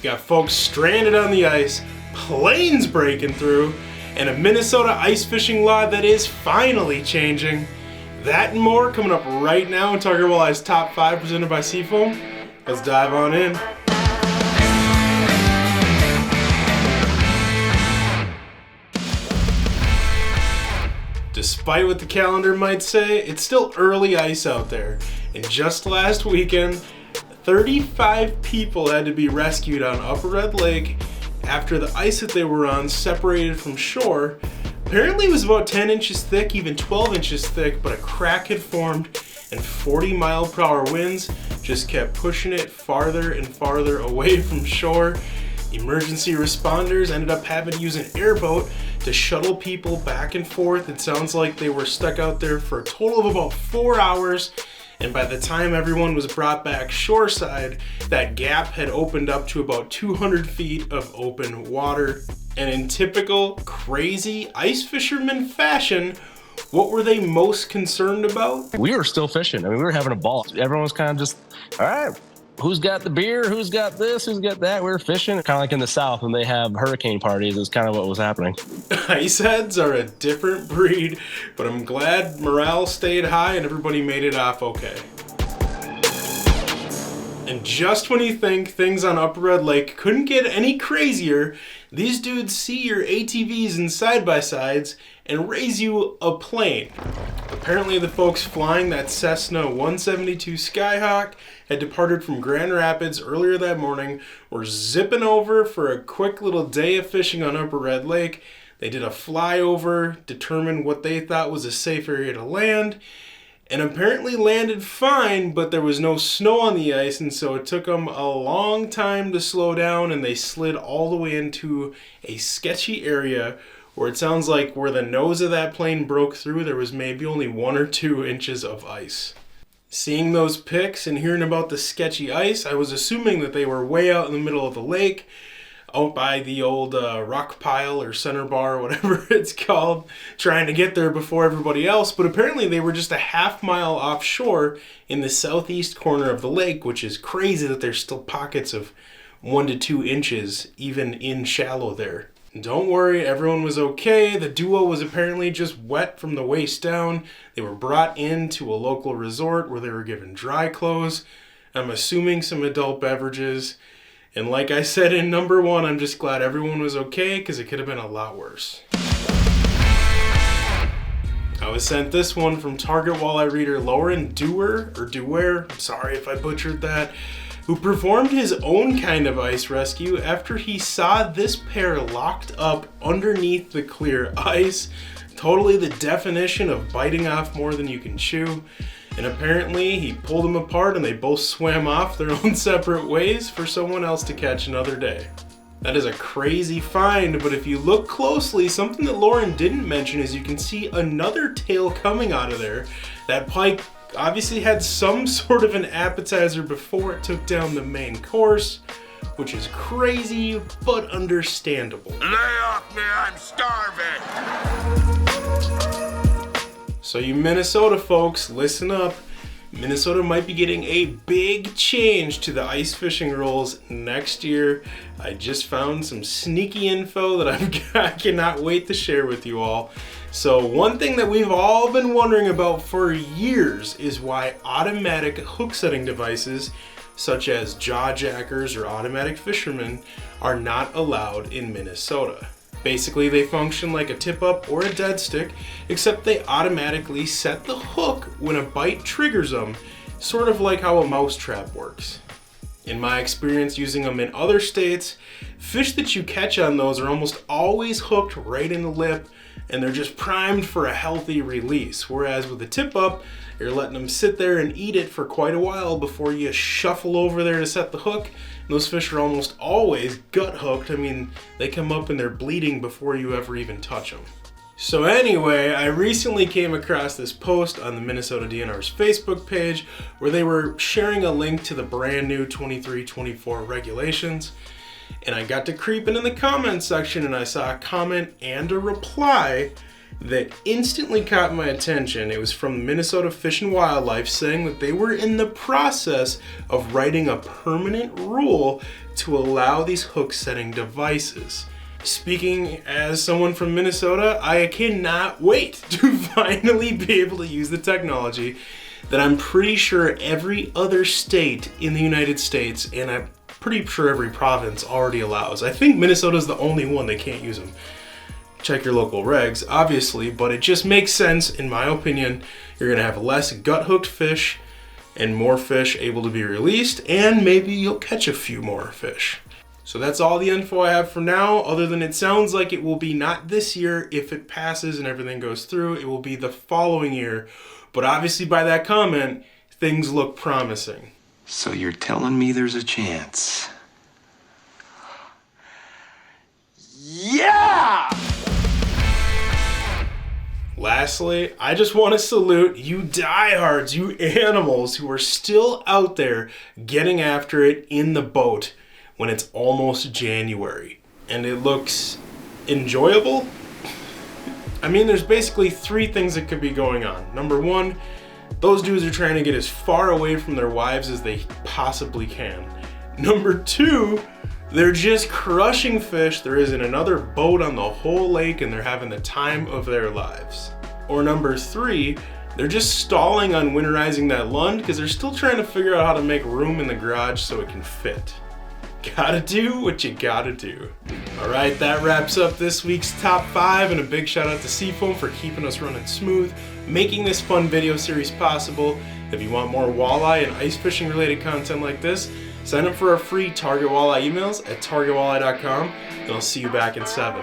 got folks stranded on the ice, planes breaking through, and a Minnesota ice fishing law that is finally changing. That and more coming up right now in Target Walleye's Top 5 presented by Seafoam. Let's dive on in. Despite what the calendar might say, it's still early ice out there. And just last weekend, 35 people had to be rescued on Upper Red Lake after the ice that they were on separated from shore. Apparently it was about 10 inches thick, even 12 inches thick, but a crack had formed and 40-mile-per-hour winds just kept pushing it farther and farther away from shore. Emergency responders ended up having to use an airboat to shuttle people back and forth. It sounds like they were stuck out there for a total of about 4 hours. And by the time everyone was brought back shoreside, that gap had opened up to about 200 feet of open water. And in typical crazy ice fisherman fashion, what were they most concerned about? We were still fishing. I mean, we were having a ball. Everyone was kind of just, all right, who's got the beer? Who's got this? Who's got that? We were fishing. Kind of like in the South when they have hurricane parties is kind of what was happening. Ice heads are a different breed, but I'm glad morale stayed high and everybody made it off okay. And just when you think things on Upper Red Lake couldn't get any crazier, these dudes see your ATVs and side-by-sides and raise you a plane. Apparently the folks flying that Cessna 172 Skyhawk had departed from Grand Rapids earlier that morning, were zipping over for a quick little day of fishing on Upper Red Lake. They did a flyover, determined what they thought was a safe area to land, and apparently landed fine, but there was no snow on the ice, and so it took them a long time to slow down, and they slid all the way into a sketchy area where it sounds like where the nose of that plane broke through, there was maybe only 1 or 2 inches of ice. Seeing those pics and hearing about the sketchy ice, I was assuming that they were way out in the middle of the lake, out by the old rock pile or center bar, whatever it's called, trying to get there before everybody else. But apparently they were just a half-mile offshore in the southeast corner of the lake, which is crazy that there's still pockets of 1 to 2 inches even in shallow there. Don't worry, everyone was okay. The duo was apparently just wet from the waist down. They were brought into a local resort where they were given dry clothes. I'm assuming some adult beverages. And like I said in number 1, I'm just glad everyone was okay because it could have been a lot worse. I was sent this one from Target Walleye reader Lauren Dewar, I'm sorry if I butchered that, who performed his own kind of ice rescue after he saw this pair locked up underneath the clear ice. Totally the definition of biting off more than you can chew. And apparently he pulled them apart and they both swam off their own separate ways for someone else to catch another day. That is a crazy find, but if you look closely, something that Lauren didn't mention is you can see another tail coming out of there. That pike obviously had some sort of an appetizer before it took down the main course, which is crazy but understandable. Lay off me, I'm starving! So you Minnesota folks, listen up. Minnesota might be getting a big change to the ice fishing rules next year. I just found some sneaky info that I cannot wait to share with you all. So one thing that we've all been wondering about for years is why automatic hook setting devices such as jaw jackers or automatic fishermen are not allowed in Minnesota. Basically, they function like a tip-up or a dead stick, except they automatically set the hook when a bite triggers them, sort of like how a mouse trap works. In my experience using them in other states, fish that you catch on those are almost always hooked right in the lip, and they're just primed for a healthy release. Whereas with a tip-up, you're letting them sit there and eat it for quite a while before you shuffle over there to set the hook. Those fish are almost always gut hooked. I mean, they come up and they're bleeding before you ever even touch them. So anyway, I recently came across this post on the Minnesota DNR's Facebook page where they were sharing a link to the brand new 23-24 regulations. And I got to creeping in the comments section and I saw a comment and a reply. that instantly caught my attention. It was from Minnesota Fish and Wildlife, saying that they were in the process of writing a permanent rule to allow these hook setting devices. Speaking as someone from Minnesota, I cannot wait to finally be able to use the technology that I'm pretty sure every other state in the United States, and I'm pretty sure every province, already allows. I think Minnesota's the only one that can't use them. Check your local regs, obviously, but it just makes sense, in my opinion. You're gonna have less gut-hooked fish and more fish able to be released, and maybe you'll catch a few more fish. So that's all the info I have for now, other than it sounds like it will be not this year. If it passes and everything goes through, it will be the following year. But obviously by that comment, things look promising. So you're telling me there's a chance? Yeah! Lastly, I just want to salute you diehards, you animals who are still out there getting after it in the boat when it's almost January. And it looks enjoyable. I mean, there's basically three things that could be going on. Number one, those dudes are trying to get as far away from their wives as they possibly can. Number two, they're just crushing fish. There isn't another boat on the whole lake and they're having the time of their lives. Or number three, they're just stalling on winterizing that Lund because they're still trying to figure out how to make room in the garage so it can fit. Gotta do what you gotta do. All right, that wraps up this week's top 5, and a big shout out to Seafoam for keeping us running smooth, making this fun video series possible. If you want more walleye and ice fishing related content like this, sign up for our free Target Walleye emails at targetwalleye.com, and I'll see you back in 7.